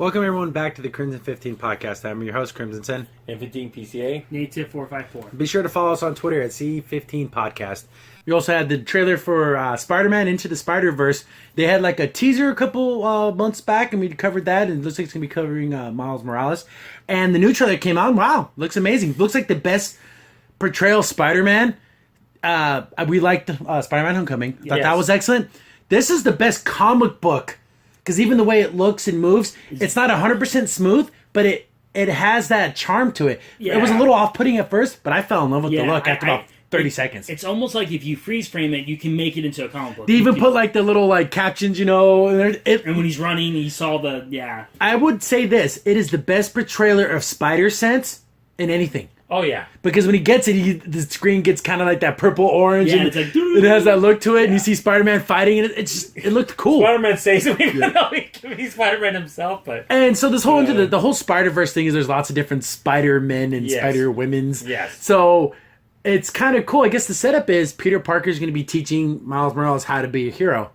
Welcome everyone back to the Crimson 15 podcast. I'm your host, Crimson Sen. And 15 PCA. Native 454. Be sure to follow us on Twitter at C15 Podcast. We also had the trailer for Spider-Man Into the Spider-Verse. They had like a teaser a couple months back, and we covered that. And it looks like it's going to be covering Miles Morales. And the new trailer came out. Wow, looks amazing. Looks like the best portrayal of Spider-Man. We liked Spider-Man Homecoming. Thought that was excellent. This is the best comic book. Because even the way it looks and moves, it's not 100% smooth, but it has that charm to it. Yeah. It was a little off-putting at first, but I fell in love with the look after about 30 seconds. It's almost like if you freeze frame it, you can make it into a comic book. They even put like the little like captions, you know. And when he's running, he saw the, I would say this. It is the best portrayal of Spider-Sense in anything. Oh, yeah. Because when he gets it, the screen gets kind of like that purple-orange. Yeah, and it's like... It has that look to it, and you see Spider-Man fighting, and it looked cool. Spider-Man says it, even though he's Spider-Man himself. But and so this whole the whole Spider-Verse thing is there's lots of different Spider-Men and Spider-Women's. Yes. So it's kind of cool. I guess the setup is Peter Parker's going to be teaching Miles Morales how to be a hero.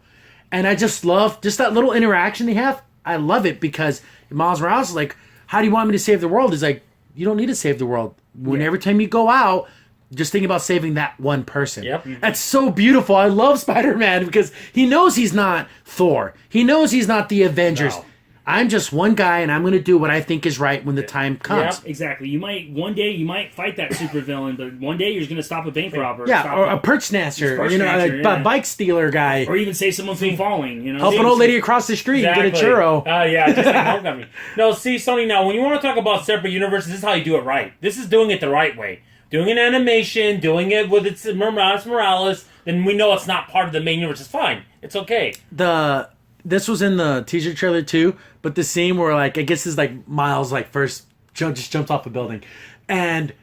And I just love just that little interaction they have. I love it because Miles Morales is like, how do you want me to save the world? He's like, you don't need to save the world. Every time you go out, just think about saving that one person. Yep. That's so beautiful. I love Spider-Man because he knows he's not Thor. He knows he's not the Avengers. No. I'm just one guy, and I'm going to do what I think is right when the time comes. Yep, exactly. One day you might fight that supervillain, but one day you're going to stop a bank robber. Yeah, or a perch snatcher, a bike stealer guy. Or even save someone from falling. Help an old lady across the street and get a churro. Yeah, just like Homecoming. No, see, Sony, now, when you want to talk about separate universes, this is how you do it right. This is doing it the right way. Doing an animation, doing it with its Morales, then we know it's not part of the main universe. It's fine. It's okay. This was in the teaser trailer too, but the scene where like I guess is like Miles like first jumps off a building, and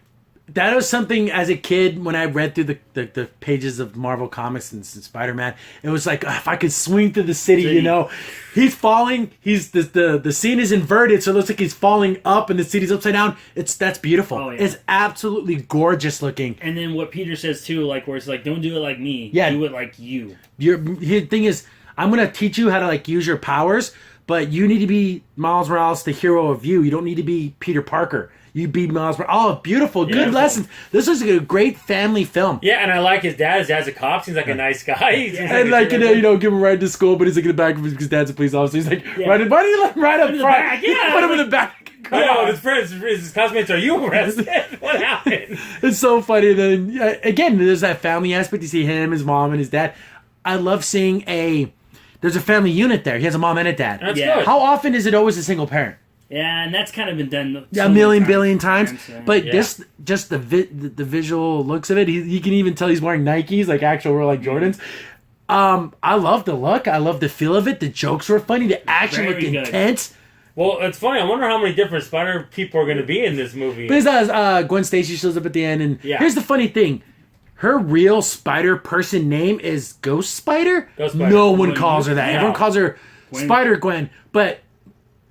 that was something as a kid when I read through the pages of Marvel Comics and Spider-Man. It was like if I could swing through the city, you know, he's falling. The scene is inverted, so it looks like he's falling up, and the city's upside down. That's beautiful. Oh, yeah. It's absolutely gorgeous looking. And then what Peter says too, like where it's like, don't do it like me. Yeah, do it like you. The thing is, I'm going to teach you how to like use your powers, but you need to be Miles Morales, the hero of you. You don't need to be Peter Parker. You be Miles Morales. Oh, beautiful. Good lessons. This was a great family film. Yeah, and I like his dad. His dad's a cop. Seems like a nice guy. And like, give him a ride to school, but he's like in the back of his dad's a police officer. He's like, why do you let him ride up front? Yeah. Put him in the back. His friends, his classmates, are you arrested? What happened? It's so funny. Then again, there's that family aspect. You see him, his mom, and his dad. I love seeing there's a family unit there. He has a mom and a dad. That's good. How often is it always a single parent? Yeah, and that's kind of been done a billion times. But this, just the visual looks of it, you can even tell he's wearing Nikes, like actual real like Jordans. I love the look. I love the feel of it. The jokes were funny. The action looked intense. Well, it's funny. I wonder how many different Spider people are going to be in this movie. Because Gwen Stacy shows up at the end, and here's the funny thing. Her real Spider person name is Ghost Spider. No one calls her that. No. Everyone calls her Spider-Gwen. But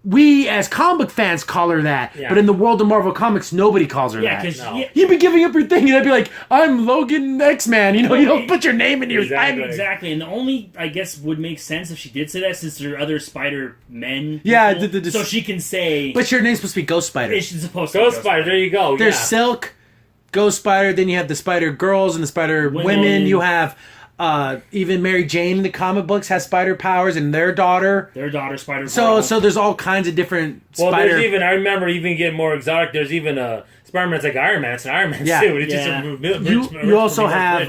we, as comic book fans, call her that. Yeah. But in the world of Marvel Comics, nobody calls her that. No. You'd be giving up your thing, and I'd be like, I'm Logan X-Man. You don't put your name in your... Exactly. And the only, I guess, would make sense if she did say that, since there are other Spider-Men. Yeah. So she can say... But your name's supposed to be Ghost Spider. It's supposed to be Ghost Spider. There you go. There's Silk, Ghost Spider, then you have the Spider Girls and the Spider Women. You have even Mary Jane in the comic books has spider powers, and their daughter Spider. So there's all kinds of different spider. There's even, I remember even getting more exotic. There's even a Spider-Man's like Iron Man. It's an Iron Man suit. It's just you also have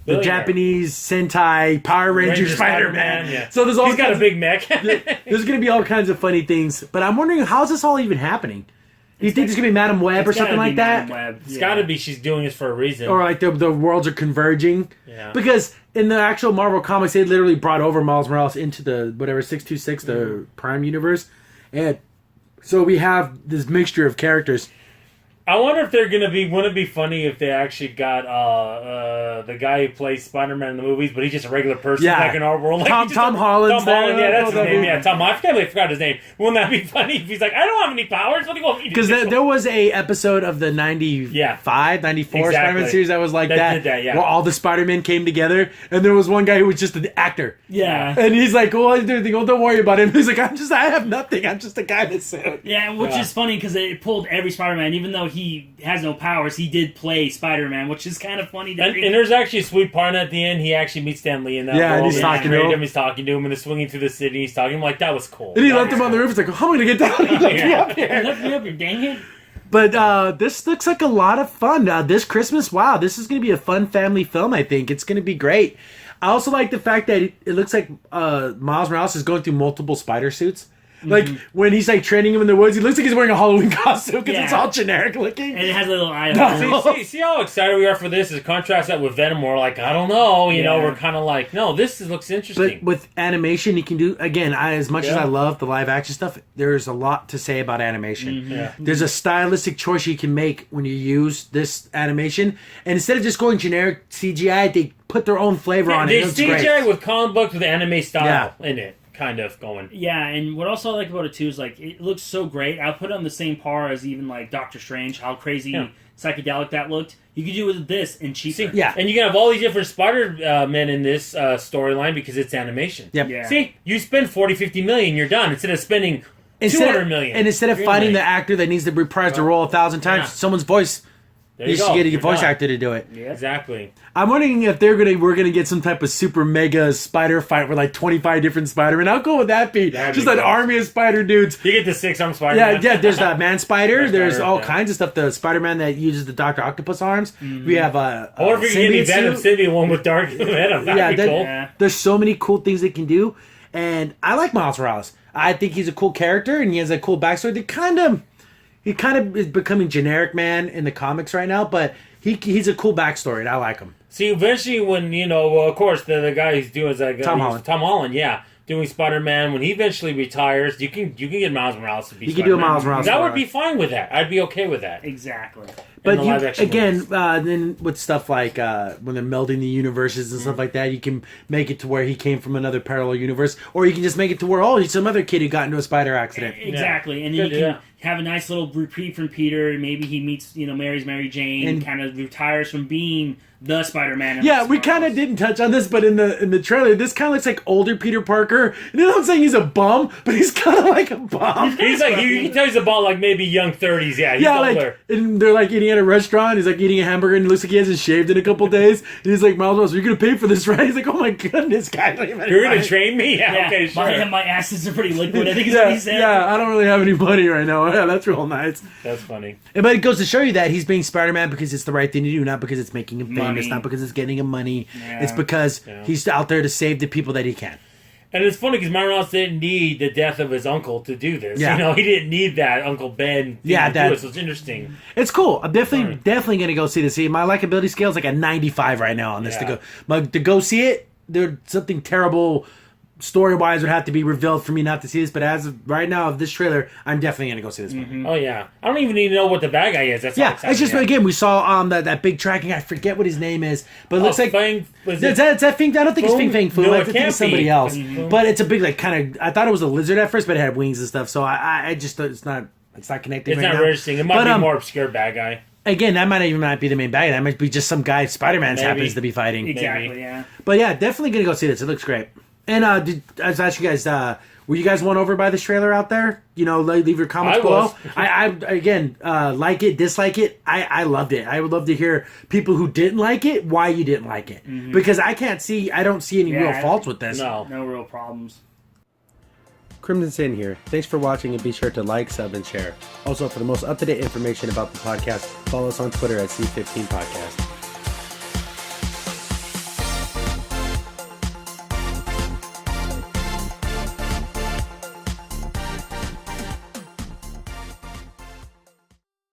the Japanese Sentai Power Ranger Spider-Man. Yeah. So there's all he's got a big mech. There's going to be all kinds of funny things, but I'm wondering how's this all even happening. Do you think there's going to be Madam Web or something like that? It's got to be she's doing this for a reason. Or like the worlds are converging. Yeah. Because in the actual Marvel Comics, they literally brought over Miles Morales into the, 626, the Prime Universe. And so we have this mixture of characters. I wonder if they're gonna be. Wouldn't it be funny if they actually got the guy who plays Spider-Man in the movies, but he's just a regular person back in our world? Like, Tom Holland. Tom Holland, yeah, that's his name. Yeah, Tom. I forgot his name. Wouldn't that be funny if he's like, I don't have any powers. What do you want me to do? Because there was a episode of the 95, 94 Spider-Man series that was like that, where all the Spider-Men came together, and there was one guy who was just an actor. Yeah. And he's like, well, don't worry about him. He's like, I have nothing. I'm just a guy in a suit. Yeah, which is funny because it pulled every Spider-Man, even though he has no powers, he did play Spider-Man, which is kind of funny. And there's actually a sweet part at the end. He actually meets Stan Lee in that and world. he's talking to him. He's talking to him, and they're swinging through the city. He's talking. I'm like, that was cool. And he left him on the roof. He's like, how am I going to get down? He left me up here. You left me up here, dang it. But this looks like a lot of fun. This Christmas, wow, this is going to be a fun family film, I think. It's going to be great. I also like the fact that it looks like Miles Morales is going through multiple spider suits. Like, when he's, like, training him in the woods, he looks like he's wearing a Halloween costume because it's all generic looking. And it has a little eye. See how excited we are for this? Is contrast that with Venom, we're like, I don't know. You know, we're kind of like, no, this looks interesting. But with animation, you can do, again, as much as I love the live action stuff, there's a lot to say about animation. There's a stylistic choice you can make when you use this animation. And instead of just going generic CGI, they put their own flavor on it. They CGI with comic books with anime style in it. Kind of going. Yeah, and what also I like about it too is like it looks so great. I'll put it on the same par as even like Doctor Strange, how crazy psychedelic that looked. You could do it with this and cheaper. And you can have all these different Spider-Men in this storyline because it's animation. Yeah. See, you spend 40, 50 million, you're done. Instead of spending 200 million. And instead of finding the actor that needs to reprise the role 1,000 times, someone's voice. You should get a voice actor to do it. Yeah, exactly. I'm wondering if we're gonna get some type of super mega spider fight with like 25 different Spider-Man. How cool would that be? Just an army of spider dudes. You get the 6-arm Spider-Man. Yeah. There's that Man Spider. There's all kinds of stuff. The Spider-Man that uses the Dr. Octopus arms. We have or if you get any Venom Symbiote one with Dark Venom. That'd be cool. There's so many cool things they can do, and I like Miles Morales. I think he's a cool character, and he has a cool backstory. He kind of is becoming generic man in the comics right now, but he's a cool backstory, and I like him. See, eventually when, of course, the guy who's doing is like Tom Holland. Tom Holland, doing Spider-Man. When he eventually retires, you can get Miles Morales to be Spider-Man. You can do a Miles Morales. That would be fine with that. I'd be okay with that. Exactly. But then with stuff like when they're melding the universes and stuff like that, you can make it to where he came from another parallel universe, or you can just make it to where he's some other kid who got into a spider accident. Exactly, and then you can have a nice little reprieve from Peter, and maybe he meets marries Mary Jane, and kind of retires from being the Spider-Man. Yeah, we kind of didn't touch on this, but in the trailer, this kind of looks like older Peter Parker. You know what I'm saying? He's a bum, but he's kind of like a bum. He's like, you can tell he's about like maybe young 30s. Yeah, he's older. And they're like eating at a restaurant. He's like eating a hamburger, and it looks like he hasn't shaved in a couple days. And he's like, Miles Morales, you're gonna pay for this, right? He's like, oh my goodness, guys, you're gonna train me? Yeah, okay, sure. My asses are pretty liquid. I think is what he said. Yeah, I don't really have any money right now. Yeah, that's real nice. That's funny. But it goes to show you that he's being Spider-Man because it's the right thing to do, not because it's making him famous, not because it's getting him money. Yeah. It's because he's out there to save the people that he can. And it's funny because Morales didn't need the death of his uncle to do this. Yeah. He didn't need that Uncle Ben to do it, so it's interesting. It's cool. I'm definitely going to go see this. See, my likability scale is like a 95 right now on this to go see it. There's something terrible story-wise would have to be revealed for me not to see this, but as of right now of this trailer, I'm definitely going to go see this one. Oh, yeah. I don't even need to know what the bad guy is. That's it's just, again, we saw that big tracking, I forget what his name is, but it looks like... It's that Fing, I don't think it's Fing Fang Foom. I think it's somebody else. But it's a big, like, kind of... I thought it was a lizard at first, but it had wings and stuff, so I just... It's not connecting right now. It's not registering. It might be a more obscure bad guy. Again, that might even not be the main bad guy. That might be just some guy Spider-Man happens to be fighting. Exactly, yeah. But yeah, definitely going to go see this. It looks great. And I was asking you guys, were you guys won over by this trailer out there? Leave your comments below. I again, like it, dislike it. I loved it. I would love to hear people who didn't like it, why you didn't like it. Mm-hmm. Because I don't see any real faults with this. No real problems. Crimson Sin here. Thanks for watching, and be sure to like, sub, and share. Also, for the most up-to-date information about the podcast, follow us on Twitter at C15 Podcast.